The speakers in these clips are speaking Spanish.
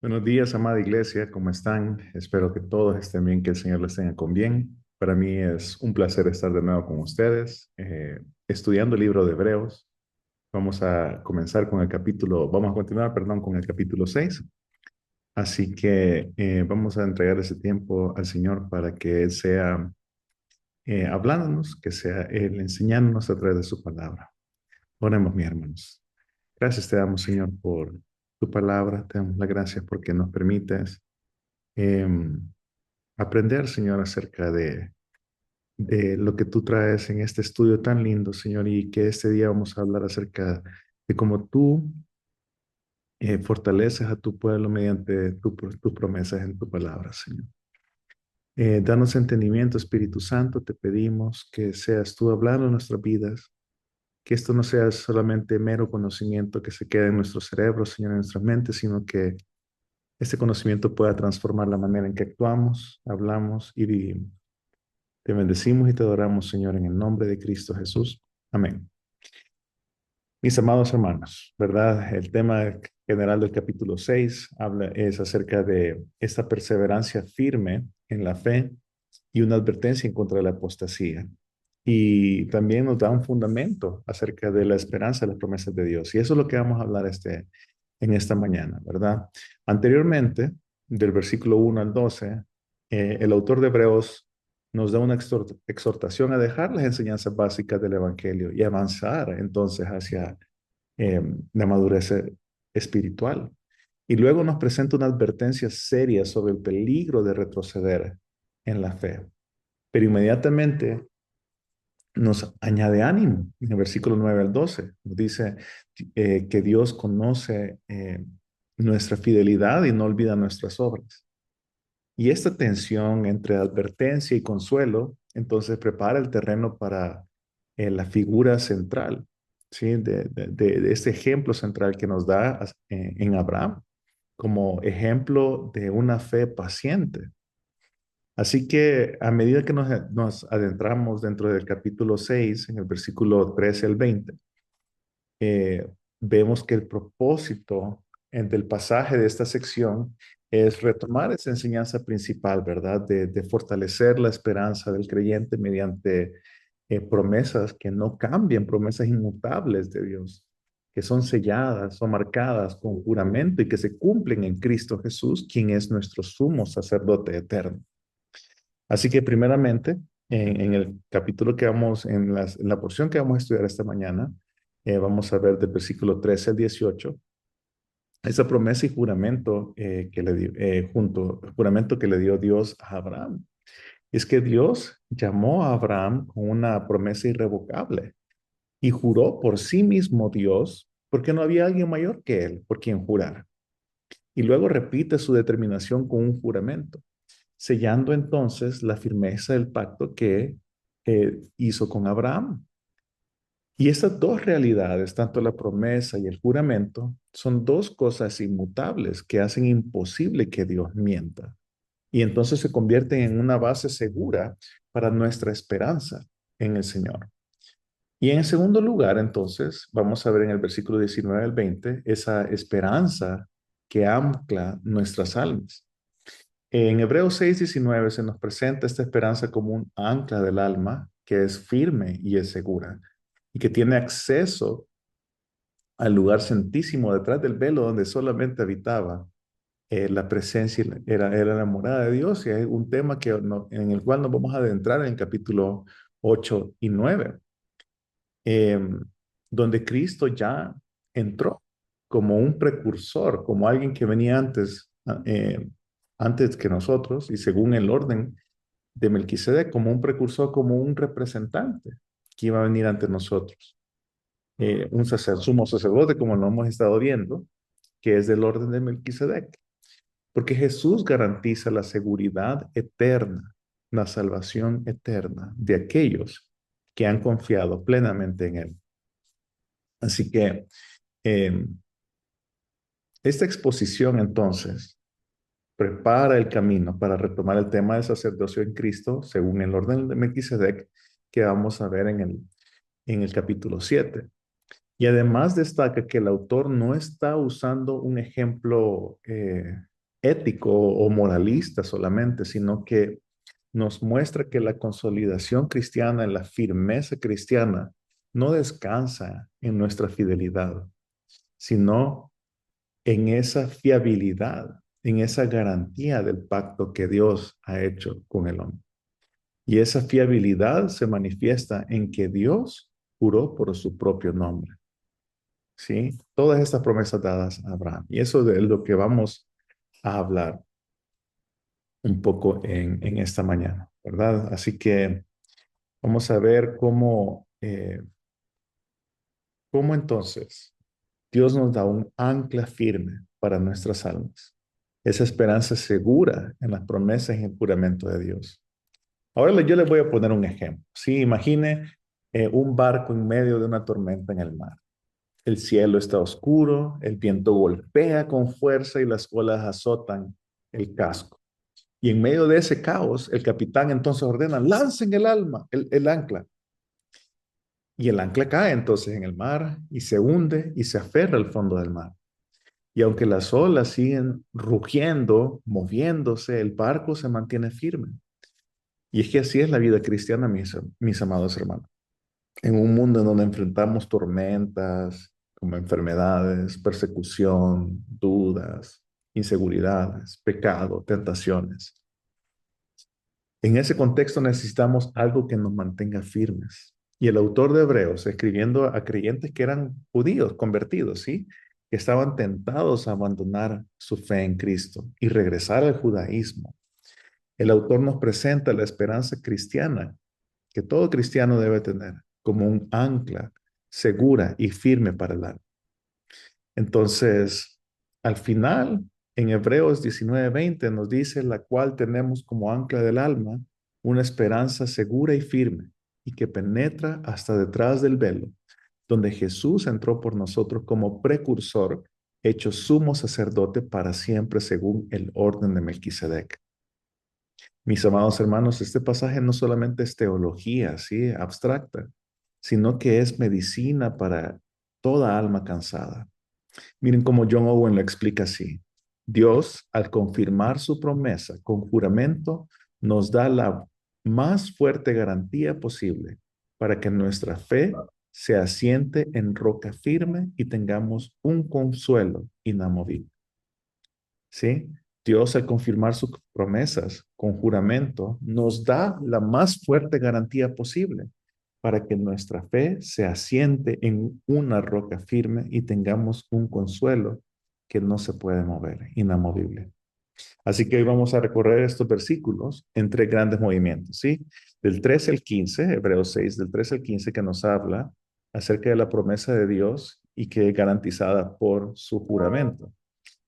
Buenos días, amada iglesia, ¿cómo están? Espero que todos estén bien, que el Señor les tenga con bien. Para mí es un placer estar de nuevo con ustedes, estudiando el libro de Hebreos. Vamos a continuar, perdón, con el capítulo 6. Así que vamos a entregar ese tiempo al Señor para que Él sea hablándonos, que sea Él enseñándonos a través de su palabra. Oremos, mis hermanos. Gracias te damos, Señor, por tu palabra. Te damos las gracias porque nos permites em, aprender, Señor, acerca de lo que tú traes en este estudio tan lindo, Señor, y que este día vamos a hablar acerca de cómo tú fortaleces a tu pueblo mediante tus promesas en tu palabra, Señor. Danos entendimiento, Espíritu Santo, te pedimos que seas tú hablando en nuestras vidas, que esto no sea solamente mero conocimiento que se quede en nuestros cerebros, Señor, en nuestras mentes, sino que este conocimiento pueda transformar la manera en que actuamos, hablamos y vivimos. Te bendecimos y te adoramos, Señor, en el nombre de Cristo Jesús. Amén. Mis amados hermanos, ¿verdad? El tema general del capítulo 6 es acerca de esta perseverancia firme en la fe y una advertencia en contra de la apostasía. Y también nos da un fundamento acerca de la esperanza de las promesas de Dios. Y eso es lo que vamos a hablar en esta mañana, ¿verdad? Anteriormente, del versículo 1 al 12, el autor de Hebreos nos da una exhortación a dejar las enseñanzas básicas del Evangelio y avanzar entonces hacia la madurez espiritual. Y luego nos presenta una advertencia seria sobre el peligro de retroceder en la fe. Pero inmediatamente nos añade ánimo. En el versículo 9 al 12 nos dice que Dios conoce nuestra fidelidad y no olvida nuestras obras. Y esta tensión entre advertencia y consuelo, entonces prepara el terreno para la figura central, ¿sí? De este ejemplo central que nos da en Abraham como ejemplo de una fe paciente. Así que a medida que nos adentramos dentro del capítulo 6 en el versículo 13 al 20, eh, vemos que el propósito del pasaje de esta sección es retomar esa enseñanza principal, ¿verdad? De fortalecer la esperanza del creyente mediante promesas que no cambian, promesas inmutables de Dios, que son selladas, son marcadas con juramento y que se cumplen en Cristo Jesús, quien es nuestro sumo sacerdote eterno. Así que primeramente, en el capítulo que vamos, en la porción que vamos a estudiar esta mañana, vamos a ver del versículo 13 al 18, esa promesa y juramento que le dio, juramento que le dio Dios a Abraham. Es que Dios llamó a Abraham con una promesa irrevocable y juró por sí mismo Dios, porque no había alguien mayor que él por quien jurar. Y luego repite su determinación con un juramento, sellando entonces la firmeza del pacto que hizo con Abraham. Y estas dos realidades, tanto la promesa y el juramento, son dos cosas inmutables que hacen imposible que Dios mienta. Y entonces se convierten en una base segura para nuestra esperanza en el Señor. Y en segundo lugar, entonces, vamos a ver en el versículo 19 al 20 esa esperanza que ancla nuestras almas. En Hebreos 6:19 se nos presenta esta esperanza como un ancla del alma que es firme y es segura y que tiene acceso al lugar santísimo detrás del velo donde solamente habitaba la presencia, era la morada de Dios y es un tema en el cual nos vamos a adentrar en el capítulo 8 y 9, eh, donde Cristo ya entró como un precursor, como alguien que venía antes que nosotros y según el orden de Melquisedec, como un precursor, como un representante que iba a venir ante nosotros. Sumo sacerdote, como lo hemos estado viendo, que es del orden de Melquisedec, porque Jesús garantiza la seguridad eterna, la salvación eterna de aquellos que han confiado plenamente en Él. Así que eh, esta exposición entonces prepara el camino para retomar el tema del sacerdocio en Cristo según el orden de Melquisedec que vamos a ver en el capítulo 7. Y además destaca que el autor no está usando un ejemplo ético o moralista solamente, sino que nos muestra que la consolidación cristiana, la firmeza cristiana, no descansa en nuestra fidelidad, sino en esa fiabilidad, en esa garantía del pacto que Dios ha hecho con el hombre. Y esa fiabilidad se manifiesta en que Dios juró por su propio nombre. ¿Sí? Todas estas promesas dadas a Abraham. Y eso es lo que vamos a hablar un poco en esta mañana, ¿verdad? Así que vamos a ver cómo entonces Dios nos da un ancla firme para nuestras almas. Esa esperanza segura en las promesas y el juramento de Dios. Ahora yo les voy a poner un ejemplo. Sí, imagine un barco en medio de una tormenta en el mar. El cielo está oscuro, el viento golpea con fuerza y las olas azotan el casco. Y en medio de ese caos, el capitán entonces ordena, lancen el ancla. Y el ancla cae entonces en el mar y se hunde y se aferra al fondo del mar. Y aunque las olas siguen rugiendo, moviéndose, el barco se mantiene firme. Y es que así es la vida cristiana, mis amados hermanos. En un mundo en donde enfrentamos tormentas como enfermedades, persecución, dudas, inseguridades, pecado, tentaciones. En ese contexto necesitamos algo que nos mantenga firmes. Y el autor de Hebreos, escribiendo a creyentes que eran judíos, convertidos, ¿sí? Que estaban tentados a abandonar su fe en Cristo y regresar al judaísmo. El autor nos presenta la esperanza cristiana que todo cristiano debe tener como un ancla segura y firme para el alma. Entonces, al final, en Hebreos 19:20 nos dice la cual tenemos como ancla del alma una esperanza segura y firme y que penetra hasta detrás del velo, donde Jesús entró por nosotros como precursor, hecho sumo sacerdote para siempre según el orden de Melquisedec. Mis amados hermanos, este pasaje no solamente es teología, sí, abstracta, sino que es medicina para toda alma cansada. Miren cómo John Owen lo explica así. Dios, al confirmar su promesa con juramento, nos da la más fuerte garantía posible para que nuestra fe se asiente en roca firme y tengamos un consuelo inamovible. ¿Sí? Dios, al confirmar sus promesas con juramento, nos da la más fuerte garantía posible para que nuestra fe se asiente en una roca firme y tengamos un consuelo que no se puede mover, inamovible. Así que hoy vamos a recorrer estos versículos en tres grandes movimientos, ¿sí? Del 13 al 15, Hebreos 6, del 13 al 15, que nos habla acerca de la promesa de Dios y que es garantizada por su juramento.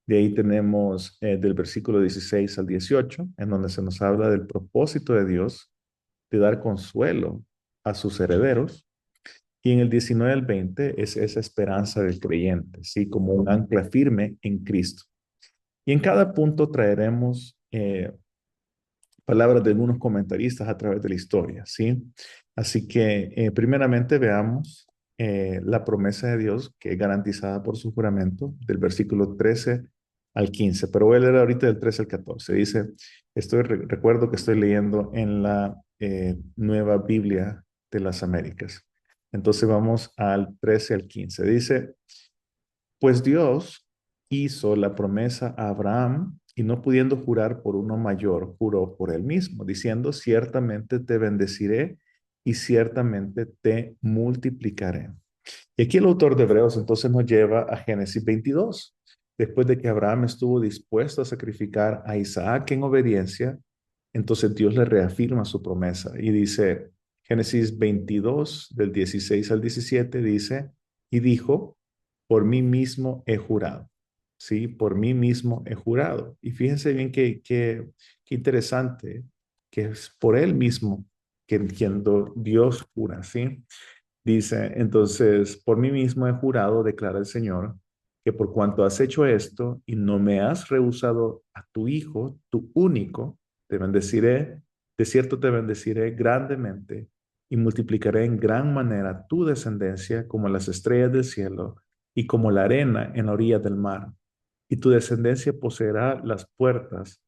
De ahí tenemos del versículo 16 al 18, en donde se nos habla del propósito de Dios de dar consuelo a sus herederos. Y en el 19 al 20 es esa esperanza del creyente, ¿sí? Como un ancla firme en Cristo. Y en cada punto traeremos palabras de algunos comentaristas a través de la historia, ¿sí? Así que primeramente veamos la promesa de Dios que es garantizada por su juramento del versículo 13 al 15, pero voy a leer ahorita del 13 al 14. Dice, recuerdo que estoy leyendo en la Nueva Biblia de las Américas. Entonces vamos al 13 al 15. Dice, pues Dios hizo la promesa a Abraham y no pudiendo jurar por uno mayor, juró por él mismo, diciendo, ciertamente te bendeciré y ciertamente te multiplicaré. Y aquí el autor de Hebreos entonces nos lleva a Génesis 22. Después de que Abraham estuvo dispuesto a sacrificar a Isaac en obediencia, entonces Dios le reafirma su promesa y dice, Génesis 22, del 16 al 17, dice, y dijo, por mí mismo he jurado. Sí, por mí mismo he jurado. Y fíjense bien qué interesante que es por él mismo que Dios jura, ¿sí? Dice, entonces, por mí mismo he jurado, declara el Señor, que por cuanto has hecho esto y no me has rehusado a tu hijo, tu único, te bendeciré, de cierto te bendeciré grandemente y multiplicaré en gran manera tu descendencia como las estrellas del cielo y como la arena en la orilla del mar. y tu descendencia poseerá las puertas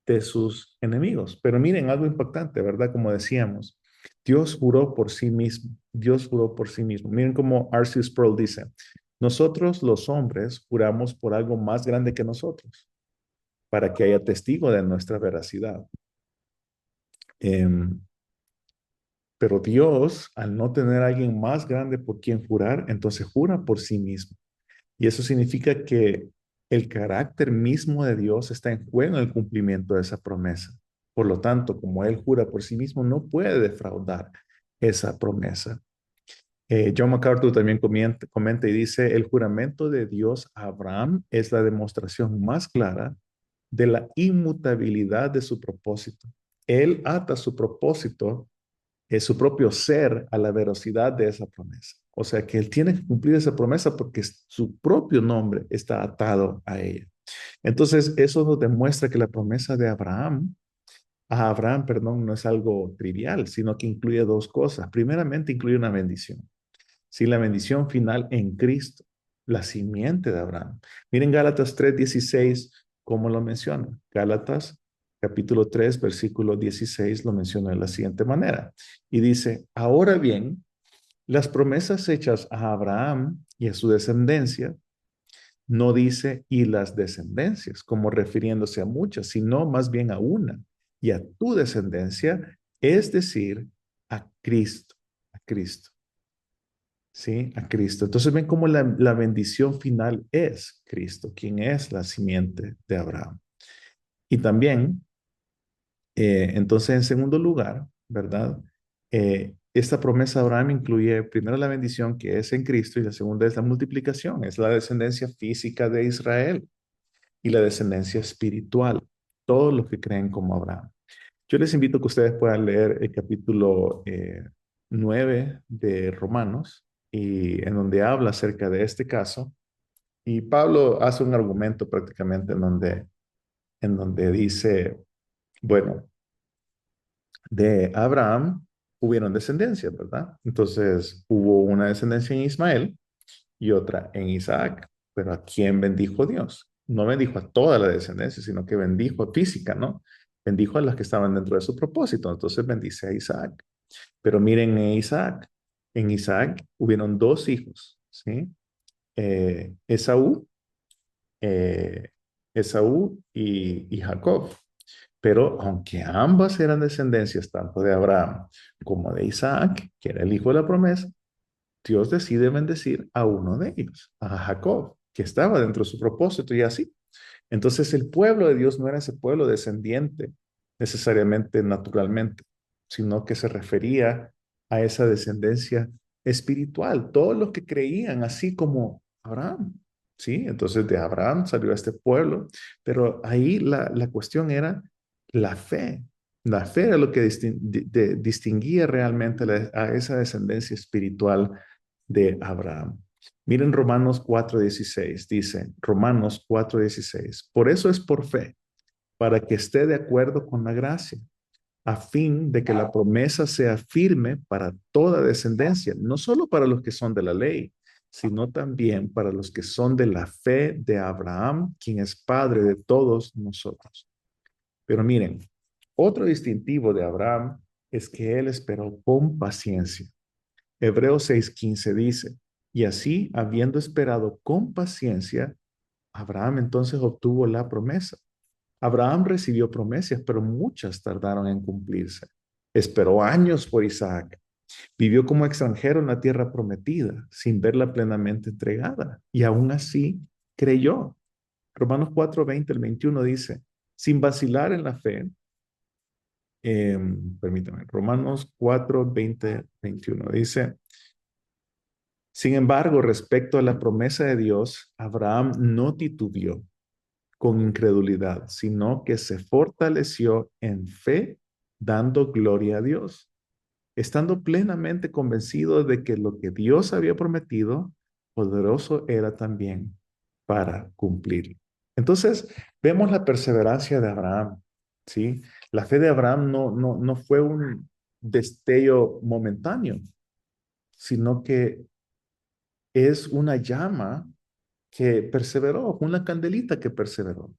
de sus enemigos. Pero miren algo impactante, ¿verdad? Como decíamos, Dios juró por sí mismo. Dios juró por sí mismo. Miren cómo R.C. Sproul dice, nosotros los hombres juramos por algo más grande que nosotros, para que haya testigo de nuestra veracidad. Pero Dios, al no tener a alguien más grande por quien jurar, entonces jura por sí mismo. Y eso significa que el carácter mismo de Dios está en juego en el cumplimiento de esa promesa. Por lo tanto, como Él jura por sí mismo, no puede defraudar esa promesa. John MacArthur también comenta y dice, el juramento de Dios a Abraham es la demostración más clara de la inmutabilidad de su propósito. Él ata su propósito, su propio ser, a la veracidad de esa promesa. O sea que él tiene que cumplir esa promesa porque su propio nombre está atado a ella. Entonces, eso nos demuestra que la promesa de Abraham, perdón, no es algo trivial, sino que incluye dos cosas. Primeramente, incluye una bendición. Sí, la bendición final en Cristo, la simiente de Abraham. Miren Gálatas 3:16, cómo lo menciona. Gálatas capítulo 3, versículo 16 lo menciona de la siguiente manera. Y dice, ahora bien, las promesas hechas a Abraham y a su descendencia, no dice y las descendencias, como refiriéndose a muchas, sino más bien a una, y a tu descendencia, es decir, a Cristo, a Cristo. ¿Sí? A Cristo. Entonces ven cómo la bendición final es Cristo, quien es la simiente de Abraham. Y también, entonces en segundo lugar, ¿verdad? Esta promesa de Abraham incluye primero la bendición que es en Cristo y la segunda es la multiplicación, es la descendencia física de Israel y la descendencia espiritual, todos los que creen como Abraham. Yo les invito a que ustedes puedan leer el capítulo 9 de Romanos, y en donde habla acerca de este caso. Y Pablo hace un argumento prácticamente en donde dice, bueno, de Abraham hubieron descendencias, ¿verdad? Entonces hubo una descendencia en Ismael y otra en Isaac. Pero ¿a quién bendijo Dios? No bendijo a toda la descendencia, sino que bendijo a física, ¿no? Bendijo a las que estaban dentro de su propósito. Entonces bendice a Isaac. Pero miren en Isaac hubieron dos hijos, ¿sí? Esaú, eh, Esaú y Jacob. Pero aunque ambas eran descendencias tanto de Abraham como de Isaac, que era el hijo de la promesa, Dios decide bendecir a uno de ellos, a Jacob, que estaba dentro de su propósito y así. Entonces el pueblo de Dios no era ese pueblo descendiente necesariamente naturalmente, sino que se refería a esa descendencia espiritual, todos los que creían así como Abraham. Sí, entonces de Abraham salió este pueblo, pero ahí la cuestión era la fe. La fe era lo que distinguía realmente a esa descendencia espiritual de Abraham. Miren Romanos 4:16, dice Romanos 4:16, por eso es por fe, para que esté de acuerdo con la gracia, a fin de que la promesa sea firme para toda descendencia, no solo para los que son de la ley, sino también para los que son de la fe de Abraham, quien es padre de todos nosotros. Pero miren, otro distintivo de Abraham es que él esperó con paciencia. Hebreos 6:15 dice, y así, habiendo esperado con paciencia, Abraham entonces obtuvo la promesa. Abraham recibió promesas, pero muchas tardaron en cumplirse. Esperó años por Isaac. Vivió como extranjero en la tierra prometida, sin verla plenamente entregada, y aún así creyó. Romanos 4:20 al 21 dice, sin vacilar en la fe, permítame, Romanos 4:20, 21 dice, sin embargo, respecto a la promesa de Dios, Abraham no titubeó con incredulidad, sino que se fortaleció en fe, dando gloria a Dios, estando plenamente convencido de que lo que Dios había prometido, poderoso era también para cumplir. Entonces, vemos la perseverancia de Abraham, ¿sí? La fe de Abraham no fue un destello momentáneo, sino que es una llama que perseveró, una candelita que perseveró,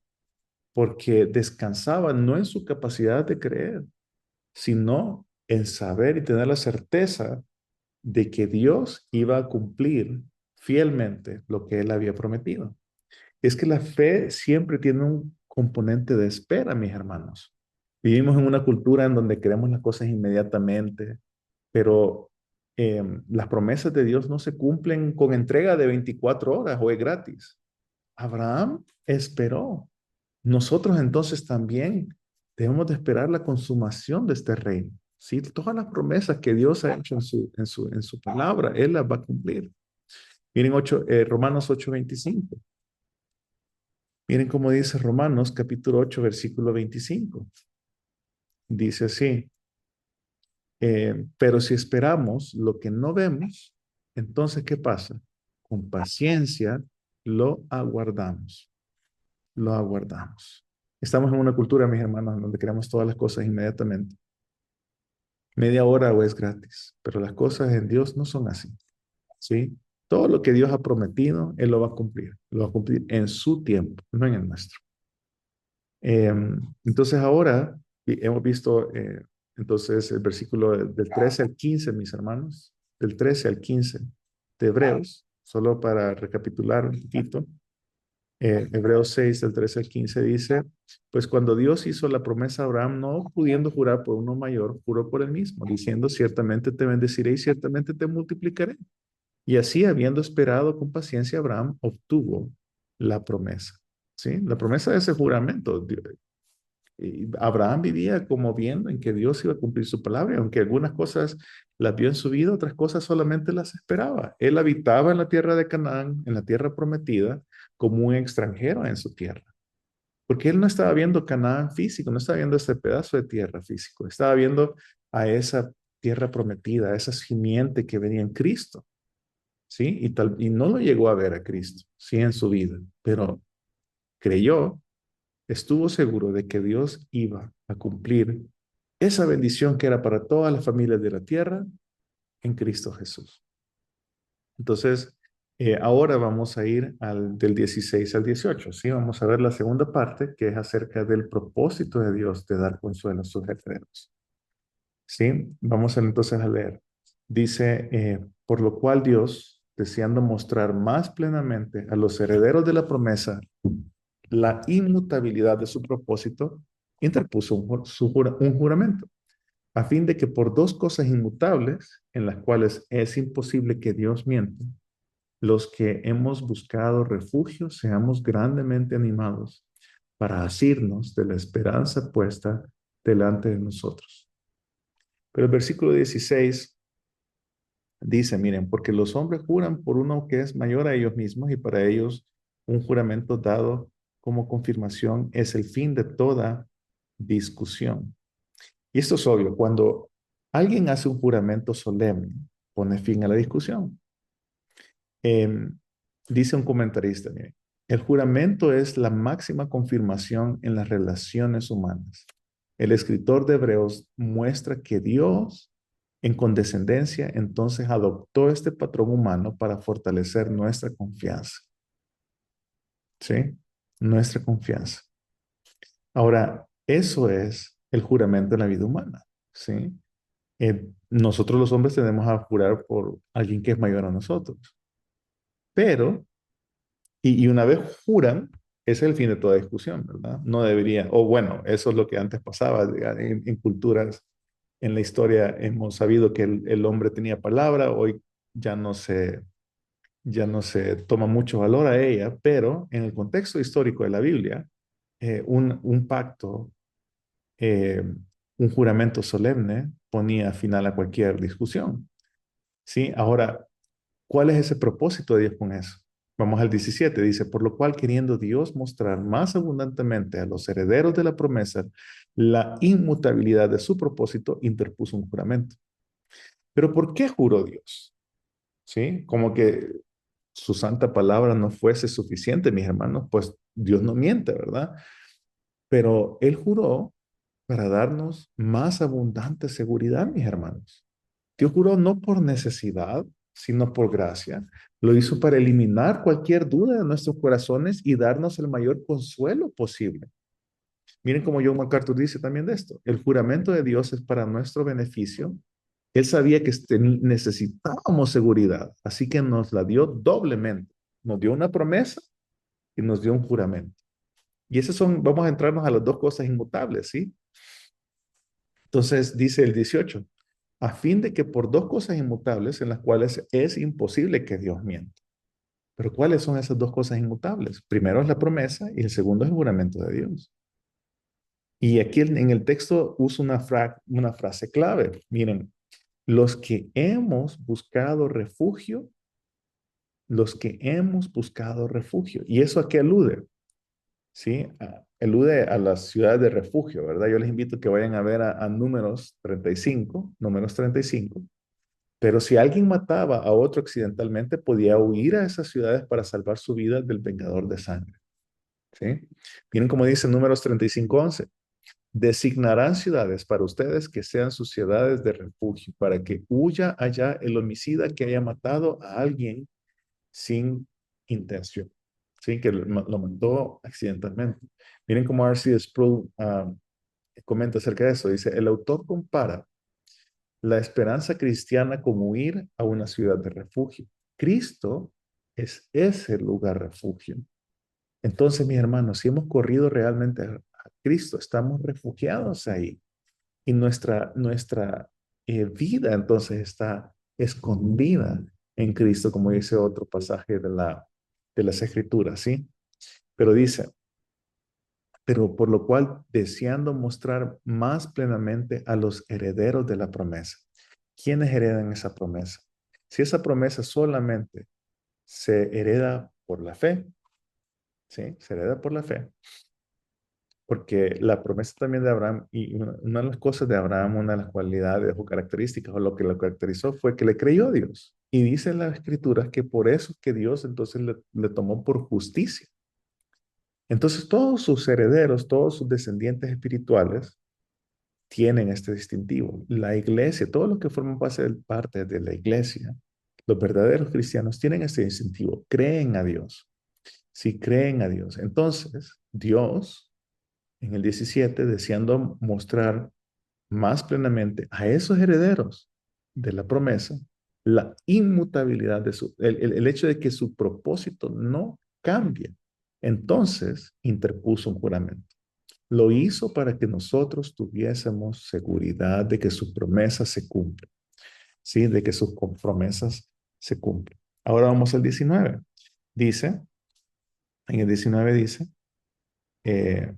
porque descansaba no en su capacidad de creer, sino en saber y tener la certeza de que Dios iba a cumplir fielmente lo que él había prometido. Es que la fe siempre tiene un componente de espera, mis hermanos. Vivimos en una cultura en donde queremos las cosas inmediatamente, pero las promesas de Dios no se cumplen con entrega de 24 horas o es gratis. Abraham esperó. Nosotros entonces también debemos de esperar la consumación de este reino. ¿Sí? Todas las promesas que Dios ha hecho en su palabra, Él las va a cumplir. Miren Romanos 8:25. Miren cómo dice Romanos capítulo 8, versículo 25. Dice así, pero si esperamos lo que no vemos, entonces ¿qué pasa? Con paciencia lo aguardamos, lo aguardamos. Estamos en una cultura, mis hermanos, donde queremos todas las cosas inmediatamente. Media hora o es gratis, pero las cosas en Dios no son así, ¿sí? Todo lo que Dios ha prometido, Él lo va a cumplir en su tiempo, no en el nuestro. Entonces ahora hemos visto entonces el versículo del 13 al 15, mis hermanos, del 13 al 15 de Hebreos, solo para recapitular un poquito. Hebreos 6, del 13 al 15 dice, pues cuando Dios hizo la promesa a Abraham, no pudiendo jurar por uno mayor, juró por él mismo, diciendo, ciertamente te bendeciré y ciertamente te multiplicaré. Y así, habiendo esperado con paciencia, Abraham obtuvo la promesa. ¿Sí? La promesa de ese juramento. Y Abraham vivía como viendo en que Dios iba a cumplir su palabra, y aunque algunas cosas las vio en su vida, otras cosas solamente las esperaba. Él habitaba en la tierra de Canaán, en la tierra prometida, como un extranjero en su tierra. Porque él no estaba viendo Canaán físico, no estaba viendo ese pedazo de tierra físico, estaba viendo a esa tierra prometida, a esa simiente que venía en Cristo, ¿sí? Y no lo llegó a ver a Cristo, sí, en su vida, pero creyó, estuvo seguro de que Dios iba a cumplir esa bendición que era para todas las familias de la tierra en Cristo Jesús. Entonces, ahora vamos a ir del 16 al 18, ¿sí? Vamos a ver la segunda parte, que es acerca del propósito de Dios de dar consuelo a sus herederos, ¿sí? Vamos entonces a leer. Dice, por lo cual Dios, deseando mostrar más plenamente a los herederos de la promesa la inmutabilidad de su propósito, interpuso un juramento, a fin de que por dos cosas inmutables, en las cuales es imposible que Dios mienta, los que hemos buscado refugio seamos grandemente animados para asirnos de la esperanza puesta delante de nosotros. Pero el versículo 16 dice, miren, porque los hombres juran por uno que es mayor a ellos mismos y para ellos un juramento dado como confirmación es el fin de toda discusión. Y esto es obvio, cuando alguien hace un juramento solemne, pone fin a la discusión. Dice un comentarista, mire, el juramento es la máxima confirmación en las relaciones humanas. El escritor de Hebreos muestra que Dios, en condescendencia, entonces adoptó este patrón humano para fortalecer nuestra confianza. ¿Sí? Nuestra confianza. Ahora, eso es el juramento en la vida humana. ¿Sí? Nosotros los hombres tenemos a jurar por alguien que es mayor a nosotros. Pero y una vez juran, ese es el fin de toda discusión, ¿verdad? No debería, o bueno, eso es lo que antes pasaba en culturas, en la historia hemos sabido que el hombre tenía palabra, hoy ya no se, ya no se toma mucho valor a ella, pero en el contexto histórico de la Biblia, un pacto, eh, un juramento solemne ponía final a cualquier discusión, ¿sí? Ahora, ¿cuál es ese propósito de Dios con eso? Vamos al 17, dice, por lo cual queriendo Dios mostrar más abundantemente a los herederos de la promesa la inmutabilidad de su propósito, interpuso un juramento. Pero ¿por qué juró Dios? ¿Sí? Como que su santa palabra no fuese suficiente, mis hermanos, pues Dios no miente, ¿verdad? Pero Él juró para darnos más abundante seguridad, mis hermanos. Dios juró no por necesidad, sino por gracia. Lo hizo para eliminar cualquier duda de nuestros corazones y darnos el mayor consuelo posible. Miren como John MacArthur dice también de esto. El juramento de Dios es para nuestro beneficio. Él sabía que necesitábamos seguridad, así que nos la dio doblemente. Nos dio una promesa y nos dio un juramento. Y esas son, vamos a entrarnos a las dos cosas inmutables, ¿sí? Entonces dice el 18, a fin de que por dos cosas inmutables en las cuales es imposible que Dios mienta. Pero ¿cuáles son esas dos cosas inmutables? Primero es la promesa y el segundo es el juramento de Dios. Y aquí en el texto usa una frase clave. Miren, los que hemos buscado refugio, los que hemos buscado refugio. ¿Y eso a qué alude? ¿Sí? Alude a las ciudades de refugio, ¿verdad? Yo les invito a que vayan a ver a Números 35, Números 35. Pero si alguien mataba a otro accidentalmente, podía huir a esas ciudades para salvar su vida del vengador de sangre. ¿Sí? Miren cómo dice Números 35:11. Designarán ciudades para ustedes que sean sus ciudades de refugio, para que huya allá el homicida que haya matado a alguien sin intención, ¿sí? Que lo mató accidentalmente. Miren cómo R.C. Sproul comenta acerca de eso. Dice, el autor compara la esperanza cristiana con huir a una ciudad de refugio. Cristo es ese lugar refugio. Entonces, mis hermanos, si hemos corrido realmente a Cristo, estamos refugiados ahí. Y nuestra vida entonces está escondida en Cristo, como dice otro pasaje de las Escrituras, ¿sí? Pero dice, pero por lo cual deseando mostrar más plenamente a los herederos de la promesa. ¿Quiénes heredan esa promesa? Si esa promesa solamente se hereda por la fe, ¿sí? Se hereda por la fe, porque la promesa también de Abraham, y una de las cosas de Abraham, una de las cualidades o características, o lo que lo caracterizó, fue que le creyó a Dios. Y dice en las escrituras que por eso que Dios entonces le tomó por justicia. Entonces todos sus herederos, todos sus descendientes espirituales tienen este distintivo. La iglesia, todos los que forman parte de la iglesia, los verdaderos cristianos tienen este distintivo, creen a Dios. Si creen a Dios, entonces Dios en el 17, deseando mostrar más plenamente a esos herederos de la promesa la inmutabilidad de el hecho de que su propósito no cambia. Entonces interpuso un juramento. Lo hizo para que nosotros tuviésemos seguridad de que su promesa se cumple, ¿sí? De que sus promesas se cumplen. Ahora vamos al 19. Dice, en el 19 dice, eh,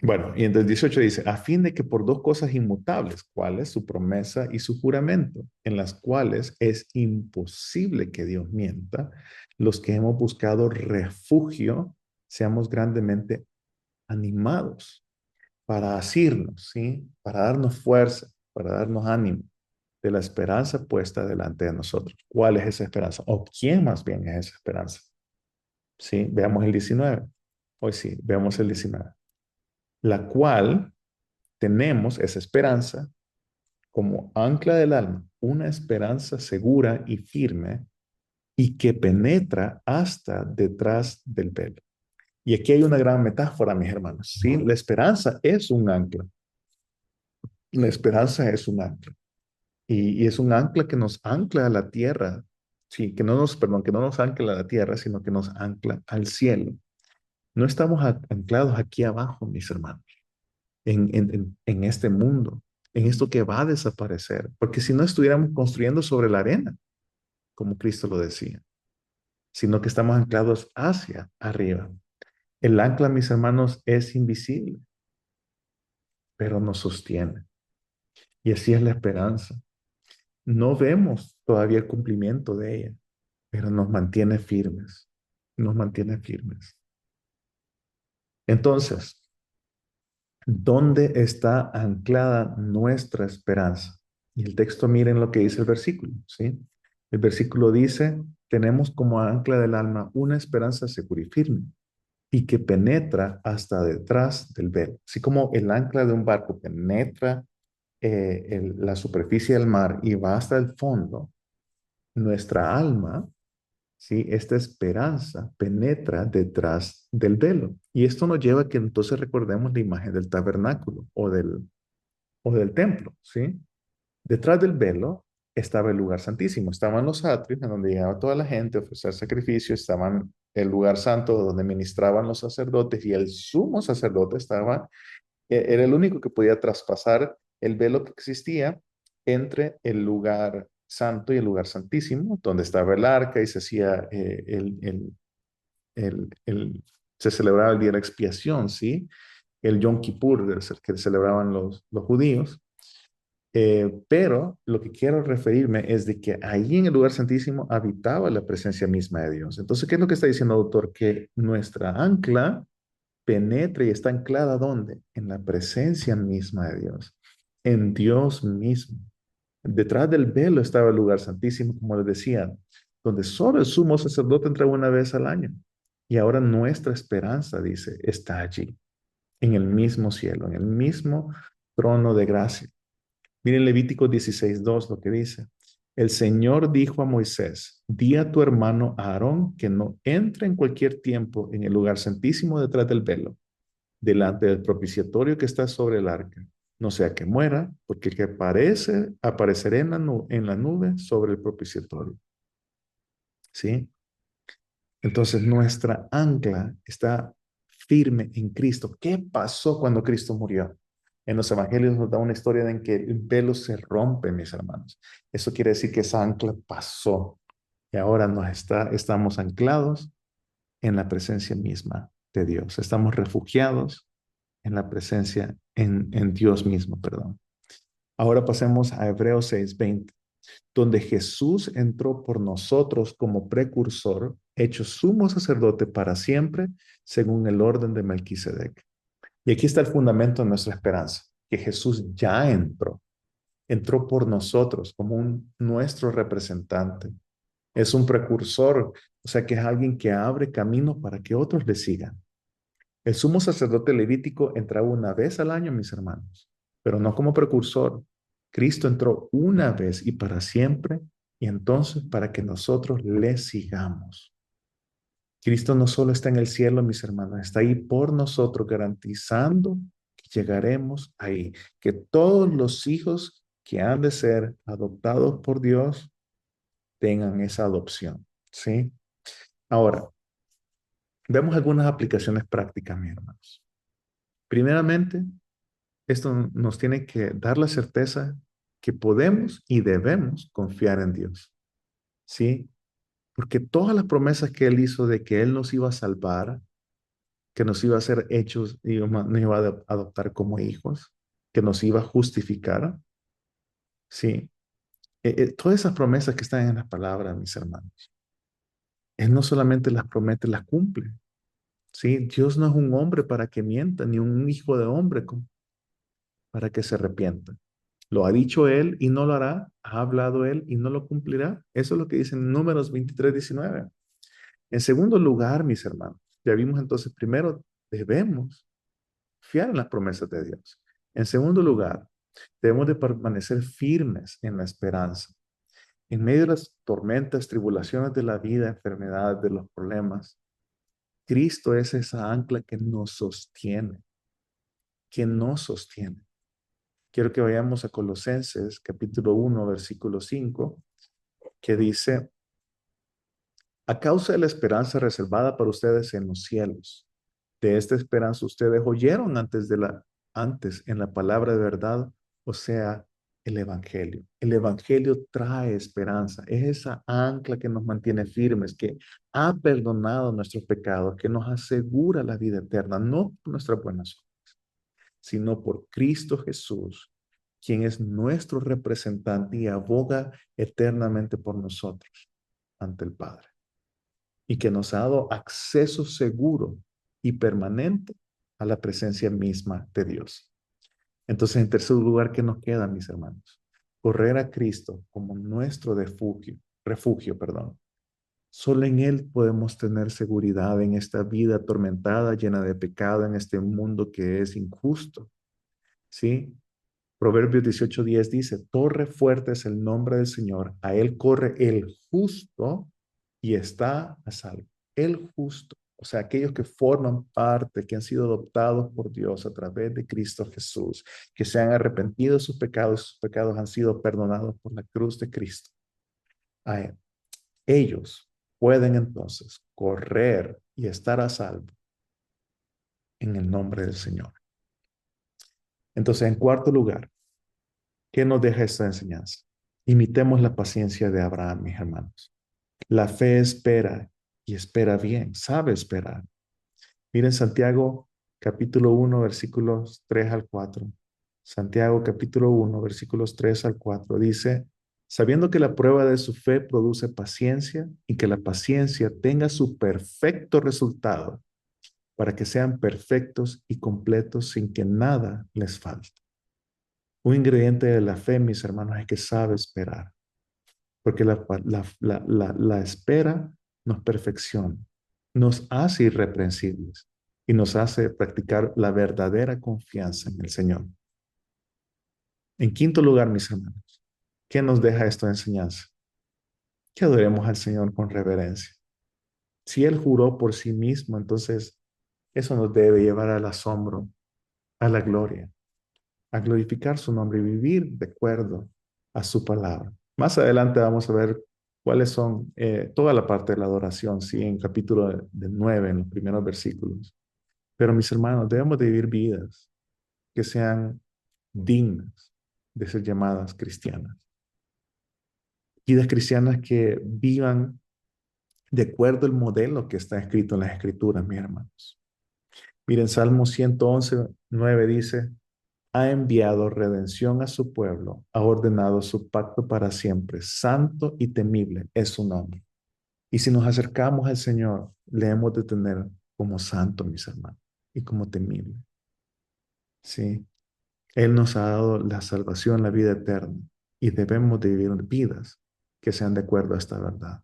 bueno, y en el 18 dice, a fin de que por dos cosas inmutables, cuáles su promesa y su juramento, en las cuales es imposible que Dios mienta, los que hemos buscado refugio, seamos grandemente animados para asirnos, ¿sí? Para darnos fuerza, para darnos ánimo de la esperanza puesta delante de nosotros. ¿Cuál es esa esperanza? ¿O quién más bien es esa esperanza? ¿Sí? Veamos el 19. Hoy sí, veamos el 19. La cual tenemos esa esperanza como ancla del alma, una esperanza segura y firme y que penetra hasta detrás del velo. Y aquí hay una gran metáfora, mis hermanos. ¿Sí? La esperanza es un ancla. La esperanza es un ancla. Y es un ancla que nos ancla a la tierra. Sí, perdón, que no nos ancla a la tierra, sino que nos ancla al cielo. No estamos anclados aquí abajo, mis hermanos, en este mundo, en esto que va a desaparecer, porque si no estuviéramos construyendo sobre la arena, como Cristo lo decía, sino que estamos anclados hacia arriba. El ancla, mis hermanos, es invisible, pero nos sostiene. Y así es la esperanza. No vemos todavía el cumplimiento de ella, pero nos mantiene firmes, nos mantiene firmes. Entonces, ¿dónde está anclada nuestra esperanza? Y el texto, miren lo que dice el versículo, ¿sí? El versículo dice, tenemos como ancla del alma una esperanza segura y firme y que penetra hasta detrás del velo. Así como el ancla de un barco penetra la superficie del mar y va hasta el fondo, nuestra alma, ¿sí? Esta esperanza penetra detrás del velo. Y esto nos lleva a que entonces recordemos la imagen del tabernáculo o del templo, ¿sí? Detrás del velo estaba el lugar santísimo, estaban los atrios en donde llegaba toda la gente a ofrecer sacrificio, estaban el lugar santo donde ministraban los sacerdotes y el sumo sacerdote estaba, era el único que podía traspasar el velo que existía entre el lugar santo y el lugar santísimo, donde estaba el arca y se hacía se celebraba el día de la expiación, ¿sí? El Yom Kippur, que celebraban los judíos. Pero lo que quiero referirme es de que ahí en el lugar santísimo habitaba la presencia misma de Dios. Entonces, ¿qué es lo que está diciendo el autor? Que nuestra ancla penetra y está anclada ¿dónde? En la presencia misma de Dios, en Dios mismo. Detrás del velo estaba el lugar santísimo, como les decía, donde solo el sumo sacerdote entraba una vez al año. Y ahora nuestra esperanza, dice, está allí, en el mismo cielo, en el mismo trono de gracia. Miren Levítico 16:2 lo que dice. El Señor dijo a Moisés, di a tu hermano Aarón que no entre en cualquier tiempo en el lugar santísimo detrás del velo, delante del propiciatorio que está sobre el arca, no sea que muera, porque el que aparecerá en la nube sobre el propiciatorio. ¿Sí? Entonces nuestra ancla está firme en Cristo. ¿Qué pasó cuando Cristo murió? En los evangelios nos da una historia en que el velo se rompe, mis hermanos. Eso quiere decir que esa ancla pasó y ahora estamos anclados en la presencia misma de Dios. Estamos refugiados en la presencia, en Dios mismo, perdón. Ahora pasemos a Hebreos 6:20, donde Jesús entró por nosotros como precursor, hecho sumo sacerdote para siempre, según el orden de Melquisedec. Y aquí está el fundamento de nuestra esperanza, que Jesús ya entró por nosotros como nuestro representante. Es un precursor, o sea que es alguien que abre camino para que otros le sigan. El sumo sacerdote levítico entraba una vez al año, mis hermanos, pero no como precursor. Cristo entró una vez y para siempre, y entonces para que nosotros le sigamos. Cristo no solo está en el cielo, mis hermanos, está ahí por nosotros, garantizando que llegaremos ahí, que todos los hijos que han de ser adoptados por Dios tengan esa adopción, ¿sí? Ahora, vemos algunas aplicaciones prácticas, mis hermanos. Primeramente, esto nos tiene que dar la certeza que podemos y debemos confiar en Dios, ¿sí? Porque todas las promesas que Él hizo de que Él nos iba a salvar, que nos iba a hacer hechos y nos iba a adoptar como hijos, que nos iba a justificar, ¿sí? Todas esas promesas que están en las palabras, mis hermanos, Él no solamente las promete, las cumple, ¿sí? Dios no es un hombre para que mienta, ni un hijo de hombre para que se arrepienta. Lo ha dicho él y no lo hará, ha hablado él y no lo cumplirá. Eso es lo que dice en Números 23:19. En segundo lugar, mis hermanos, ya vimos entonces, primero, debemos fiar en las promesas de Dios. En segundo lugar, debemos de permanecer firmes en la esperanza. En medio de las tormentas, tribulaciones de la vida, enfermedades, de los problemas, Cristo es esa ancla que nos sostiene. Quiero que vayamos a Colosenses capítulo 1, versículo 5, que dice, a causa de la esperanza reservada para ustedes en los cielos. De esta esperanza ustedes oyeron antes en la palabra de verdad, o sea, el evangelio. El evangelio trae esperanza, es esa ancla que nos mantiene firmes, que ha perdonado nuestros pecados, que nos asegura la vida eterna, no por nuestras buenas obras, sino por Cristo Jesús, quien es nuestro representante y aboga eternamente por nosotros ante el Padre, y que nos ha dado acceso seguro y permanente a la presencia misma de Dios. Entonces, en tercer lugar, ¿qué nos queda, mis hermanos? Correr a Cristo como nuestro refugio, perdón. Solo en Él podemos tener seguridad en esta vida atormentada, llena de pecado, en este mundo que es injusto, ¿sí? Proverbios 18:10 dice, torre fuerte es el nombre del Señor, a él corre el justo y está a salvo. El justo, o sea, aquellos que forman parte, que han sido adoptados por Dios a través de Cristo Jesús, que se han arrepentido de sus pecados han sido perdonados por la cruz de Cristo. A él. Ellos pueden entonces correr y estar a salvo en el nombre del Señor. Entonces, en cuarto lugar, ¿qué nos deja esta enseñanza? Imitemos la paciencia de Abraham, mis hermanos. La fe espera y espera bien, sabe esperar. Miren Santiago capítulo 1, versículos 3 al 4. Santiago capítulo 1, versículos 3 al 4 dice, sabiendo que la prueba de su fe produce paciencia y que la paciencia tenga su perfecto resultado para que sean perfectos y completos sin que nada les falte. Un ingrediente de la fe, mis hermanos, es que sabe esperar, porque la espera nos perfecciona, nos hace irreprensibles y nos hace practicar la verdadera confianza en el Señor. En quinto lugar, mis hermanos, ¿qué nos deja esta enseñanza? Que adoremos al Señor con reverencia. Si Él juró por sí mismo, entonces eso nos debe llevar al asombro, a la gloria, a glorificar su nombre y vivir de acuerdo a su palabra. Más adelante vamos a ver cuáles son toda la parte de la adoración, sí, en capítulo de 9, en los primeros versículos. Pero mis hermanos, debemos de vivir vidas que sean dignas de ser llamadas cristianas. Vidas cristianas que vivan de acuerdo al modelo que está escrito en las Escrituras, mis hermanos. Miren, Salmo 111:9 dice, ha enviado redención a su pueblo, ha ordenado su pacto para siempre, santo y temible es su nombre. Y si nos acercamos al Señor, le hemos de tener como santo, mis hermanos, y como temible. Sí, Él nos ha dado la salvación, la vida eterna, y debemos de vivir vidas que sean de acuerdo a esta verdad.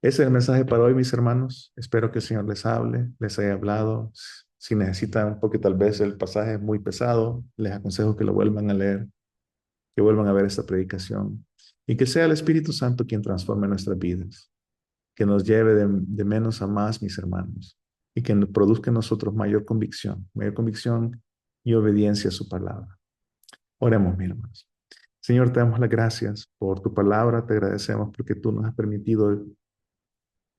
Ese es el mensaje para hoy, mis hermanos. Espero que el Señor les hable, les haya hablado. Si necesitan, porque tal vez el pasaje es muy pesado, les aconsejo que lo vuelvan a leer, que vuelvan a ver esta predicación y que sea el Espíritu Santo quien transforme nuestras vidas, que nos lleve de menos a más, mis hermanos, y que nos produzca en nosotros mayor convicción y obediencia a su palabra. Oremos, mis hermanos. Señor, te damos las gracias por tu palabra, te agradecemos porque tú nos has permitido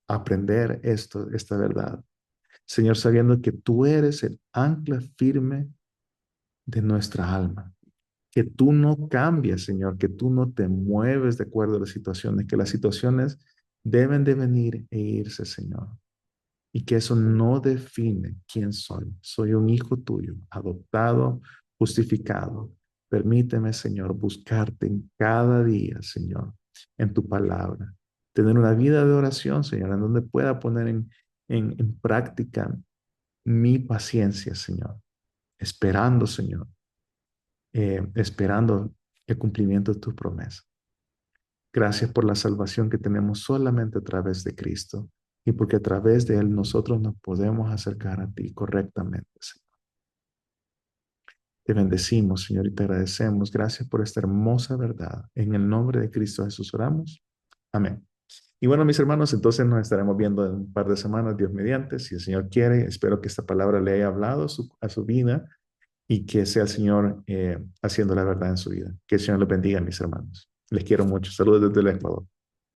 aprender esta verdad. Señor, sabiendo que tú eres el ancla firme de nuestra alma, que tú no cambias, Señor, que tú no te mueves de acuerdo a las situaciones, que las situaciones deben de venir e irse, Señor, y que eso no define quién soy. Soy un hijo tuyo, adoptado, justificado. Permíteme, Señor, buscarte en cada día, Señor, en tu palabra. Tener una vida de oración, Señor, en donde pueda poner en práctica mi paciencia, Señor, esperando, Señor, esperando el cumplimiento de tus promesas. Gracias por la salvación que tenemos solamente a través de Cristo y porque a través de Él nosotros nos podemos acercar a ti correctamente, Señor. Te bendecimos, Señor, y te agradecemos. Gracias por esta hermosa verdad. En el nombre de Cristo Jesús oramos. Amén. Y bueno, mis hermanos, entonces nos estaremos viendo en un par de semanas, Dios mediante, si el Señor quiere. Espero que esta palabra le haya hablado a su vida y que sea el Señor haciendo la verdad en su vida. Que el Señor les bendiga, mis hermanos. Les quiero mucho. Saludos desde el Ecuador.